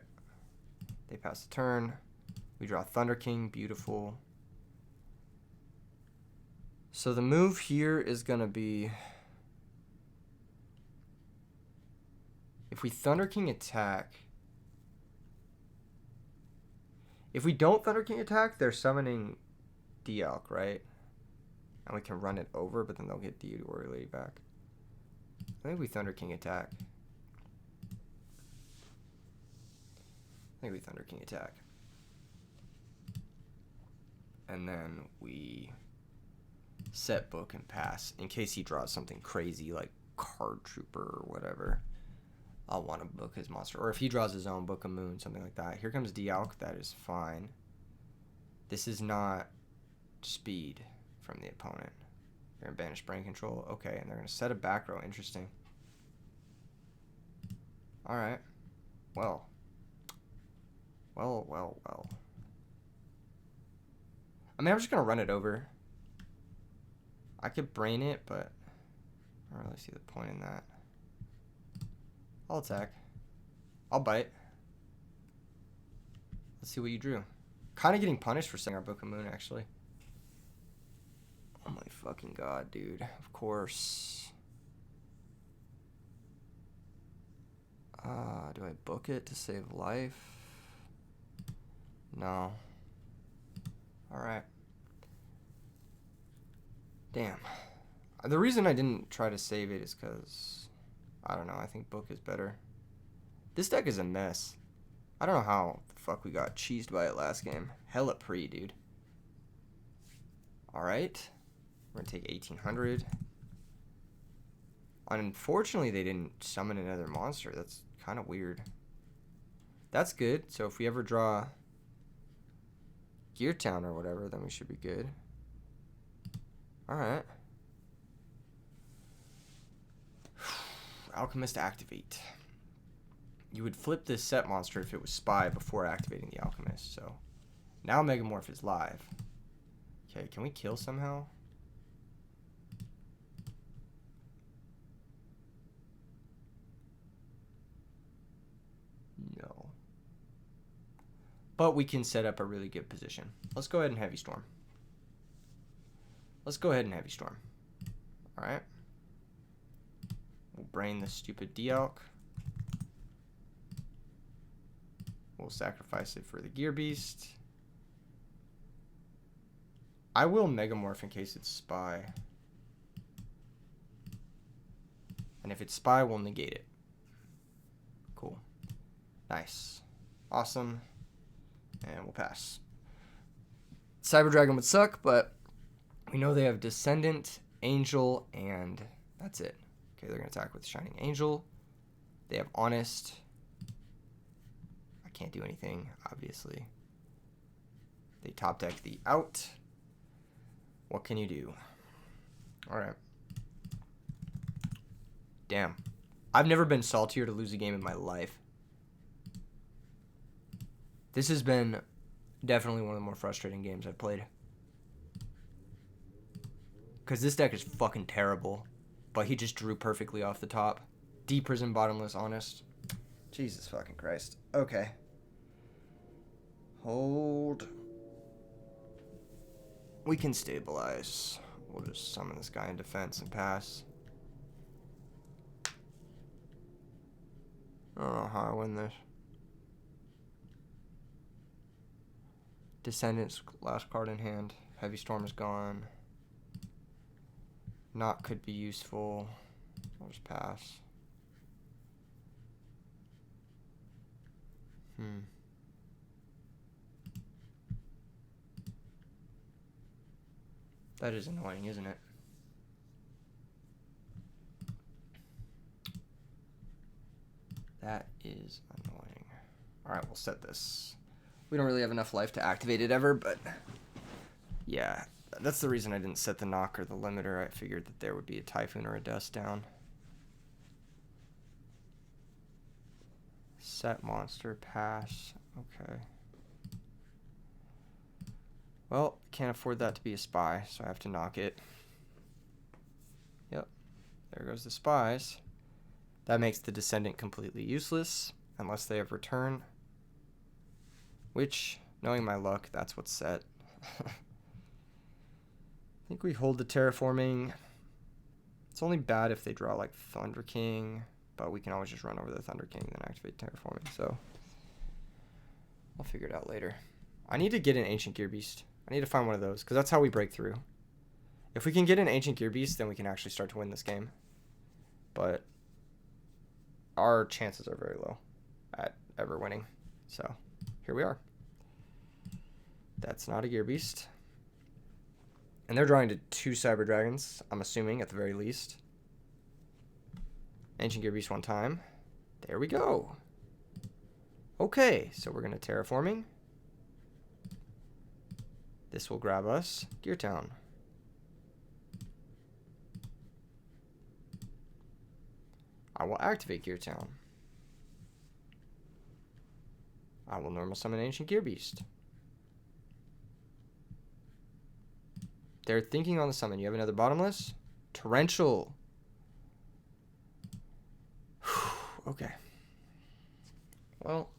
They pass the turn. We draw Thunder King. Beautiful. So the move here is going to be, if we Thunder King attack, if we don't Thunder King attack, they're summoning Dialk, right? And we can run it over, but then they'll get DD Warrior Lady back. I think we Thunder King attack. And then we set Book and pass in case he draws something crazy like Card Trooper or whatever. I'll want to book his monster. Or if he draws his own, Book of Moon, something like that. Here comes Dialk. That is fine. This is not speed from the opponent. They're going to banish Brain Control. Okay, and they're going to set a back row. Interesting. Alright. Well. I mean, I'm just going to run it over. I could brain it, but I don't really see the point in that. I'll attack. I'll bite. Let's see what you drew. Kind of getting punished for saying our Book of Moon, actually. Oh my fucking god, dude. Of course. Do I book it to save life? No. Alright. Damn. The reason I didn't try to save it is because, I don't know, I think Book is better. This deck is a mess. I don't know how the fuck we got cheesed by it last game. Hella pre, dude. Alright. We're going to take 1800. Unfortunately, they didn't summon another monster. That's kind of weird. That's good. So if we ever draw Gear Town or whatever, then we should be good. Alright. Alchemist activate. You would flip this set monster if it was Spy before activating the Alchemist. So now Megamorph is live. Okay, can we kill somehow? No. But we can set up a really good position. Let's go ahead and Heavy Storm. Alright. We'll brain this stupid Dialk. We'll sacrifice it for the Gear Beast. I will Megamorph in case it's Spy. And if it's Spy, we'll negate it. Nice. Awesome. And we'll pass. Cyber Dragon would suck, but we know they have Descendant, Angel, and that's it. Okay, they're going to attack with Shining Angel. They have Honest. I can't do anything, obviously. They top deck the out. What can you do? All right. Damn. I've never been saltier to lose a game in my life. This has been definitely one of the more frustrating games I've played. Because this deck is fucking terrible. But he just drew perfectly off the top. Deep Prison, Bottomless, Honest. Jesus fucking Christ. Okay. Hold. We can stabilize. We'll just summon this guy in defense and pass. I don't know how I win this. Descendants, last card in hand. Heavy Storm is gone. Knock could be useful. I'll just pass. That is annoying, isn't it? That is annoying. Alright, we'll set this. We don't really have enough life to activate it ever, but yeah, that's the reason I didn't set the knock or the limiter. I figured that there would be a Typhoon or a Dust down. Set monster, pass. Okay. Well, can't afford that to be a spy, so I have to knock it. Yep. There goes the spies. That makes the Descendant completely useless, unless they have return. Which, knowing my luck, that's what's set. I think we hold the Terraforming. It's only bad if they draw like Thunder King, but we can always just run over the Thunder King and then activate Terraforming, so I'll figure it out later. I need to get an Ancient Gear Beast. I need to find one of those, because that's how we break through. If we can get an Ancient Gear Beast, then we can actually start to win this game. But our chances are very low at ever winning. So here we are. That's not a Gear Beast. And they're drawing to 2 Cyber Dragons, I'm assuming, at the very least. Ancient Gear Beast one time. There we go. Okay, so we're going to Terraforming. This will grab us Gear Town. I will activate Gear Town. I will normal summon Ancient Gear Beast. They're thinking on the summon. You have another Bottomless? Torrential. Okay. Well.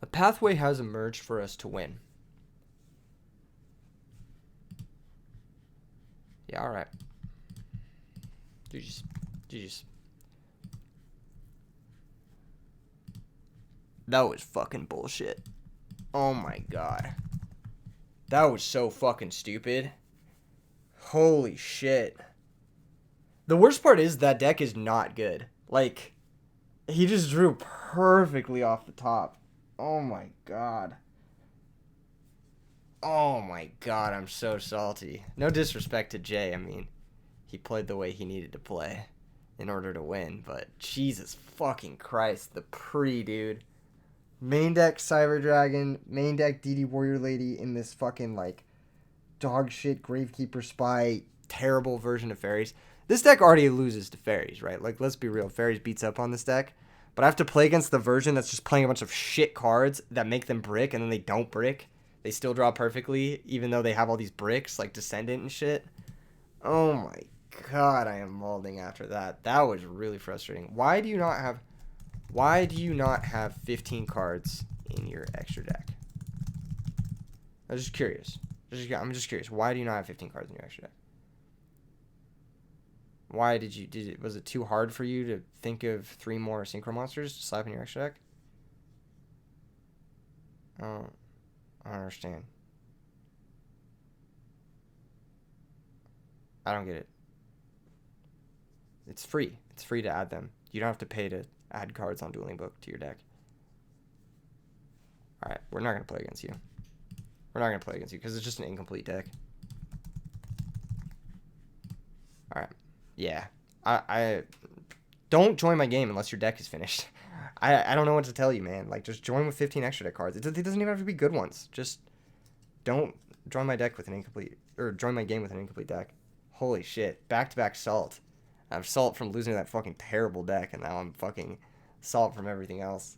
A pathway has emerged for us to win. Yeah, alright. GG's. GG's. That was fucking bullshit. Oh my god. That was so fucking stupid. Holy shit. The worst part is that deck is not good. Like, he just drew perfectly off the top. Oh my god. Oh my god, I'm so salty. No disrespect to Jay, I mean, he played the way he needed to play in order to win, but Jesus fucking Christ, the dude. Main deck Cyber Dragon, main deck DD Warrior Lady in this fucking, like, dog shit Gravekeeper Spy, terrible version of Fairies. This deck already loses to Fairies, right? Like, let's be real, Fairies beats up on this deck. But I have to play against the version that's just playing a bunch of shit cards that make them brick, and then they don't brick. They still draw perfectly, even though they have all these bricks, like Descendant and shit. Oh my god, I am molding after that. That was really frustrating. Why do you not have 15 cards in your extra deck? I'm just curious. I'm just curious. Why do you not have 15 cards in your extra deck? Why was it too hard for you to think of 3 more Synchro Monsters to slap in your extra deck? Oh, I don't understand. I don't get it. It's free. It's free to add them. You don't have to pay to add cards on Dueling Book to your deck. Alright, we're not going to play against you. We're not going to play against you because it's just an incomplete deck. Alright. Yeah. I don't join my game unless your deck is finished. I don't know what to tell you, man. Like, just join with 15 extra deck cards. It doesn't even have to be good ones. Just don't join my deck with an incomplete, or join my game with an incomplete deck. Holy shit. Back-to-back salt. I'm salt from losing to that fucking terrible deck, and now I'm fucking salt from everything else.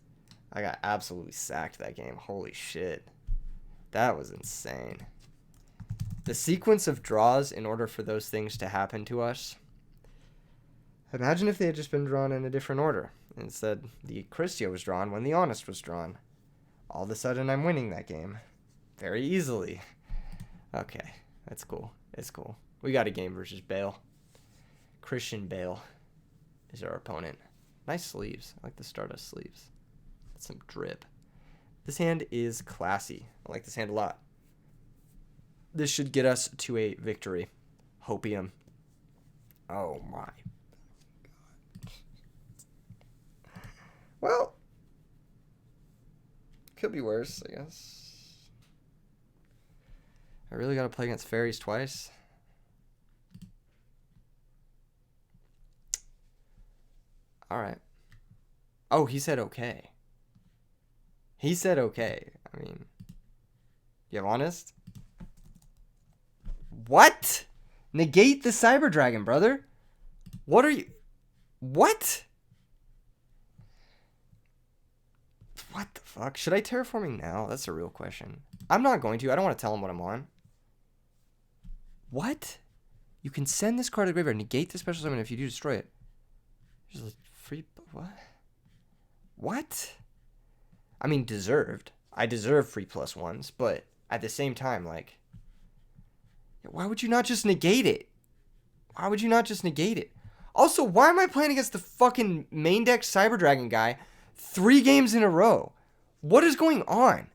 I got absolutely sacked that game. Holy shit. That was insane. The sequence of draws in order for those things to happen to us. Imagine if they had just been drawn in a different order. Instead, the Chrystia was drawn when the Honest was drawn. All of a sudden, I'm winning that game. Very easily. Okay, that's cool. It's cool. We got a game versus Bale. Christian Bale is our opponent. Nice sleeves. I like the Stardust sleeves. That's some drip. This hand is classy. I like this hand a lot. This should get us to a victory. Hopium. Oh my God. Well, could be worse, I guess. I really got to play against Fairies twice. Alright. Oh, he said okay. He said okay. I mean, you have Honest? What? Negate the Cyber Dragon, brother. What are you... What? What the fuck? Should I terraforming now? That's a real question. I'm not going to. I don't want to tell him what I'm on. What? You can send this card to the graveyard. Negate the special summon if you do destroy it. Just like free... What? What? I mean, deserved. I deserve free +1s, but at the same time, like... Why would you not just negate it? Why would you not just negate it? Also, why am I playing against the fucking main deck Cyber Dragon guy 3 games in a row? What is going on?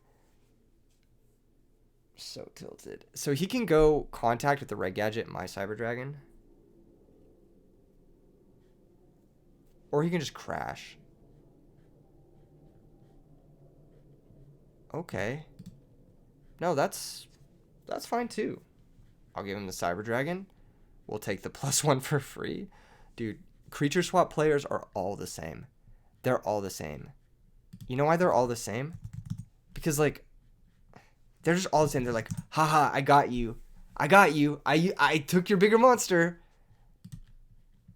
So tilted. So he can go contact with the red gadget, my Cyber Dragon. Or he can just crash. Okay. No, that's fine too. I'll give him the Cyber Dragon. We'll take the +1 for free. Dude, creature swap players are all the same. They're all the same. You know why they're all the same? Because, like, they're just all the same. They're like, haha, I got you. I got you. I took your bigger monster.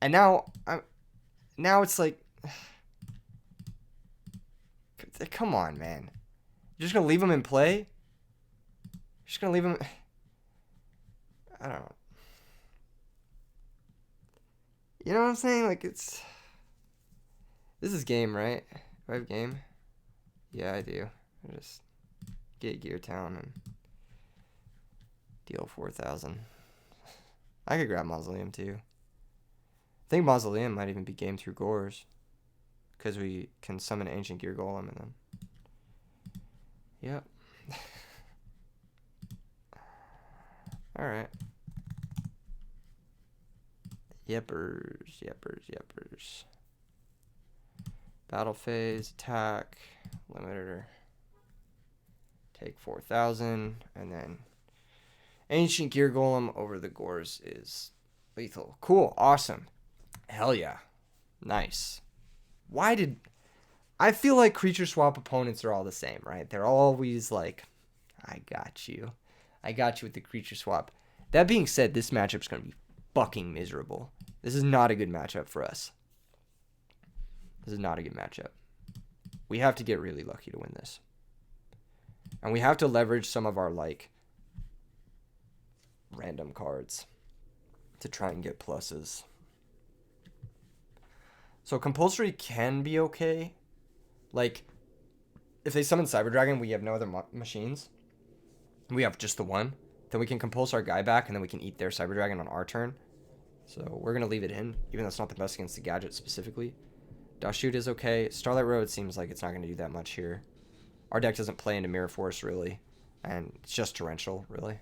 And now it's like, come on, man. You're just going to leave him in play? You're just going to leave him... I don't know. You know what I'm saying? Like, it's... This is game, right? Do I have game? Yeah, I do. I just get Gear Town and deal 4,000. I could grab Mausoleum, too. I think Mausoleum might even be game through Gores. Because we can summon Ancient Gear Golem and then... Yep. Alright. Yepers. Battle phase, attack, limiter. Take 4,000, and then Ancient Gear Golem over the Gores is lethal. Cool, awesome. Hell yeah. Nice. Why did... I feel like creature swap opponents are all the same, right? They're always like, I got you. I got you with the creature swap. That being said, this matchup's going to be fucking miserable. This is not a good matchup for us. This is not a good matchup. We have to get really lucky to win this. And we have to leverage some of our, like, random cards to try and get pluses. So compulsory can be okay. Like, if they summon Cyber Dragon, we have no other machines. We have just the one. Then we can compulse our guy back, and then we can eat their Cyber Dragon on our turn. So we're going to leave it in, even though it's not the best against the gadget specifically. Dust Shoot is okay. Starlight Road seems like it's not going to do that much here. Our deck doesn't play into Mirror Force, really. And it's just Torrential, really.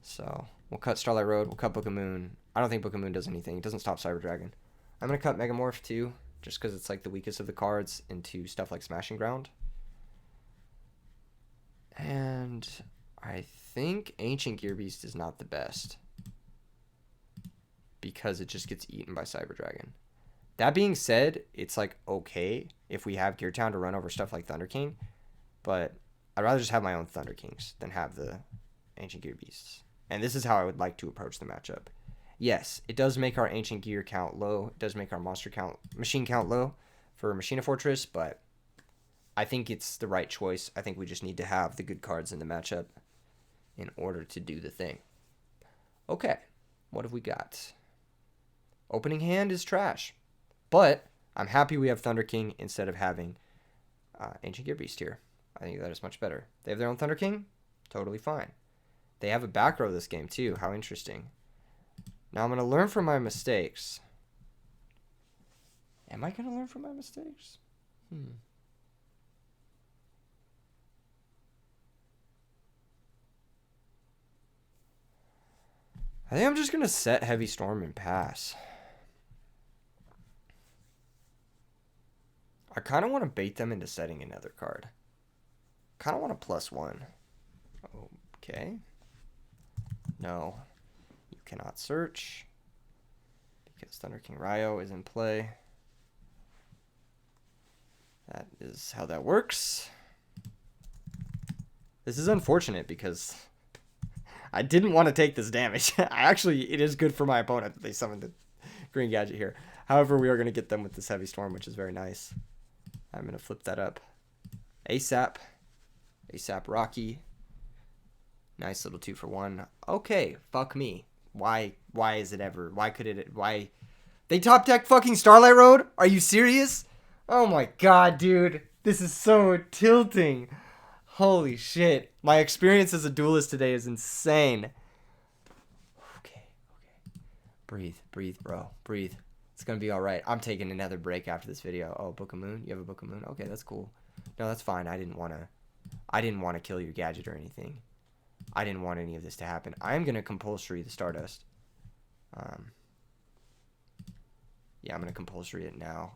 So we'll cut Starlight Road. We'll cut Book of Moon. I don't think Book of Moon does anything. It doesn't stop Cyber Dragon. I'm going to cut Megamorph too, just because it's like the weakest of the cards, into stuff like Smashing Ground. And I think Ancient Gear Beast is not the best, because it just gets eaten by Cyber Dragon. That being said, it's like okay if we have Gear Town to run over stuff like Thunder King, but I'd rather just have my own Thunder Kings than have the Ancient Gear Beasts. And this is how I would like to approach the matchup. Yes, it does make our Ancient Gear count low. It does make our machine count low for Machina Fortress, but I think it's the right choice. I think we just need to have the good cards in the matchup in order to do the thing. Okay, what have we got? Opening hand is trash. But I'm happy we have Thunder King instead of having Ancient Gear Beast here. I think that is much better. They have their own Thunder King? Totally fine. They have a back row this game too. How interesting. Now I'm going to learn from my mistakes. Am I going to learn from my mistakes? I think I'm just going to set Heavy Storm and pass. I kind of want to bait them into setting another card. Kind of want a +1. Okay. No. You cannot search, because Thunder King Ryo is in play. That is how that works. This is unfortunate because I didn't want to take this damage. It is good for my opponent that they summoned the green gadget here. However, we are going to get them with this Heavy Storm, which is very nice. I'm going to flip that up. ASAP. ASAP Rocky. Nice little 2-for-1. Okay, fuck me. Why is it ever? Why could it? Why? They top deck fucking Starlight Road? Are you serious? Oh my god, dude. This is so tilting. Holy shit. My experience as a duelist today is insane. Okay. Breathe, bro. Breathe. It's going to be all right. I'm taking another break after this video. Oh, Book of Moon? You have a Book of Moon? Okay, that's cool. No, that's fine. I didn't want to kill your gadget or anything. I didn't want any of this to happen. I'm going to compulsory the Stardust. Yeah, I'm going to compulsory it now.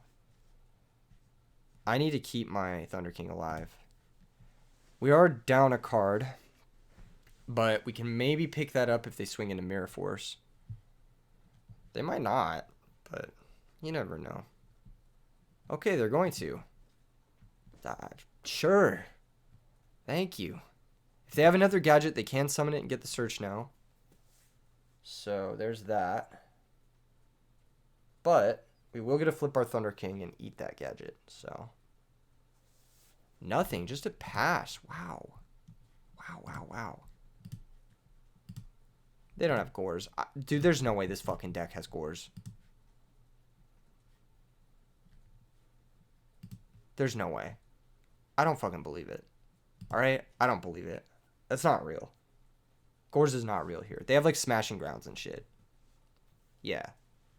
I need to keep my Thunder King alive. We are down a card, but we can maybe pick that up if they swing into Mirror Force. They might not, but you never know. Okay, they're going to. Sure. Thank you. If they have another gadget, they can summon it and get the search now. So there's that. But we will get to flip our Thunder King and eat that gadget. So nothing, just a pass. Wow. They don't have Gores. Dude, there's no way this fucking deck has Gores. There's no way. I don't fucking believe it. Alright? I don't believe it. That's not real. Gores is not real here. They have like Smashing Grounds and shit. Yeah.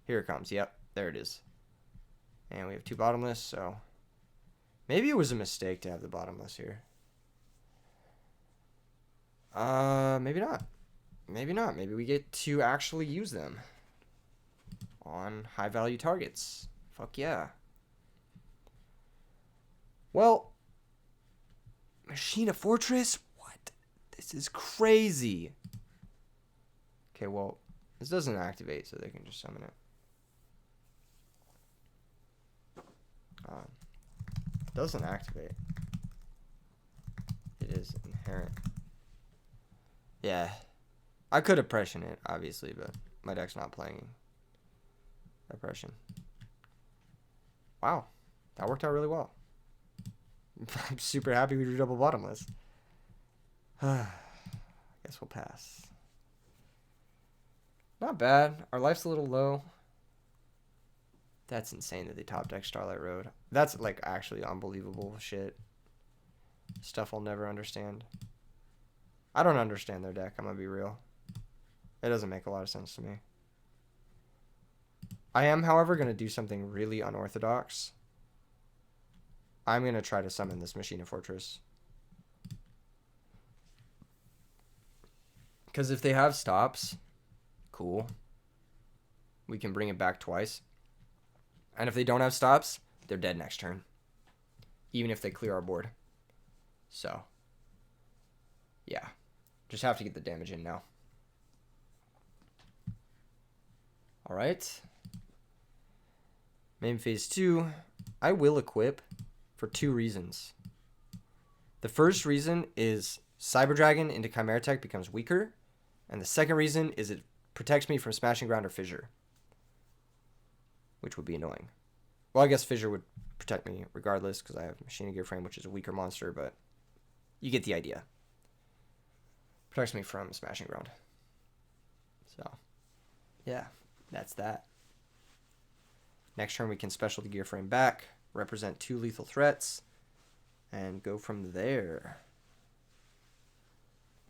Here it comes. Yep. There it is. And we have 2 bottomless, so maybe it was a mistake to have the bottomless here. Maybe not. Maybe not. Maybe we get to actually use them on high value targets. Fuck yeah. Well, Machina Fortress? What? This is crazy. Okay, well, this doesn't activate, so they can just summon it. Doesn't activate. It is inherent. Yeah. I could oppression it, obviously, but my deck's not playing oppression. Wow. That worked out really well. I'm super happy we drew double bottomless. I guess we'll pass. Not bad. Our life's a little low. That's insane that they top deck Starlight Road. That's like actually unbelievable shit. Stuff I'll never understand. I don't understand their deck, I'm gonna be real. It doesn't make a lot of sense to me. I am, however, gonna do something really unorthodox. I'm gonna try to summon this Machina Fortress. Because if they have stops, cool. we can bring it back twice. And if they don't have stops, they're dead next turn. Even if they clear our board. So, yeah. Just have to get the damage in now. Alright. Main phase 2. I will equip for 2 reasons. The first reason is Cyber Dragon into Chimera Tech becomes weaker. And the second reason is it protects me from Smashing Ground or Fissure. Which would be annoying. Well, I guess Fissure would protect me regardless because I have Machine Gear Frame, which is a weaker monster, but you get the idea. Protects me from Smashing Ground. So, yeah, that's that. Next turn we can Special the Gear Frame back, represent 2 lethal threats, and go from there.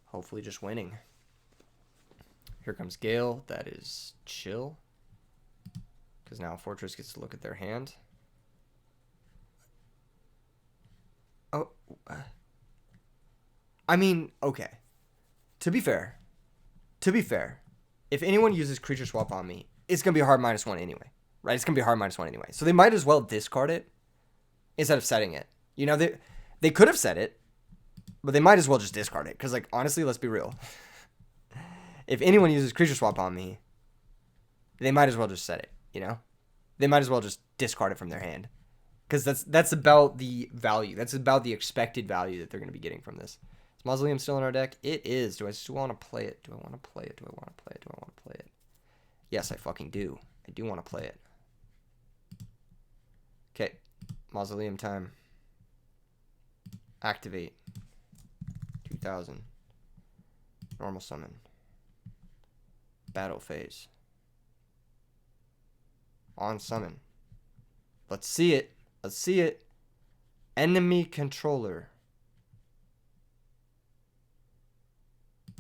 Hopefully just winning. Here comes Gale. That is chill. Because now Fortress gets to look at their hand. Oh. I mean, okay. To be fair, if anyone uses Creature Swap on me, it's going to be a hard -1 anyway. Right? It's going to be a hard -1 anyway. So they might as well discard it instead of setting it. You know, they could have set it, but they might as well just discard it. Because, like, honestly, let's be real. If anyone uses Creature Swap on me, they might as well just set it, you know? They might as well just discard it from their hand. Because that's about the value. That's about the expected value that they're going to be getting from this. Is Mausoleum still in our deck? It is. Do I still want to play it? Do I want to play it? Do I want to play it? Do I want to play it? Yes, I fucking do. I do want to play it. Okay. Mausoleum time. Activate. 2000. Normal summon. Battle phase. On summon. Let's see it. Let's see it. Enemy controller.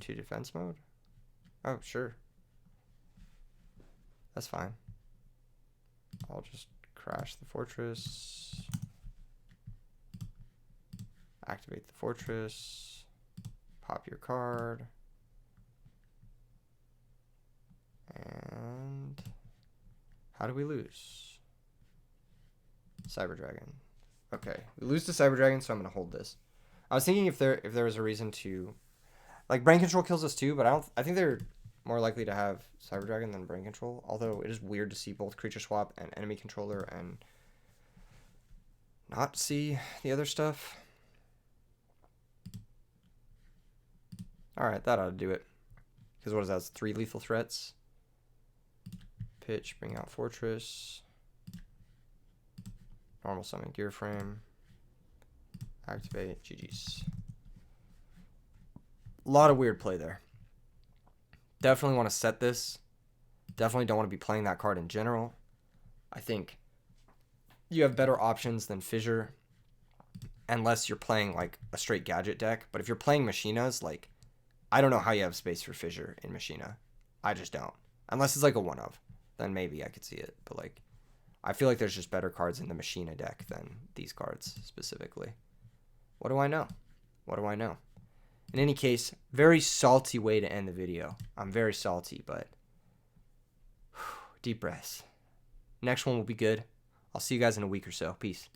To defense mode? Oh, sure. That's fine. I'll just crash the fortress. Activate the fortress. Pop your card. And how do we lose? Cyber Dragon. Okay, we lose to Cyber Dragon, so I'm gonna hold this. I was thinking if there was a reason to, like, Brain Control kills us too, but I think they're more likely to have Cyber Dragon than Brain Control. Although it is weird to see both Creature Swap and Enemy Controller and not see the other stuff. All right, that ought to do it. Because what is that? It's 3 lethal threats. Pitch, bring out Fortress. Normal summon Gear Frame. Activate. GG's. A lot of weird play there. Definitely want to set this. Definitely don't want to be playing that card in general. I think you have better options than Fissure. Unless you're playing like a straight gadget deck. But if you're playing Machinas, like, I don't know how you have space for Fissure in Machina. I just don't. Unless it's like a one-of. Then maybe I could see it. But like, I feel like there's just better cards in the Machina deck than these cards specifically. What do I know? What do I know? In any case, very salty way to end the video. I'm very salty, but deep breaths. Next one will be good. I'll see you guys in a week or so. Peace.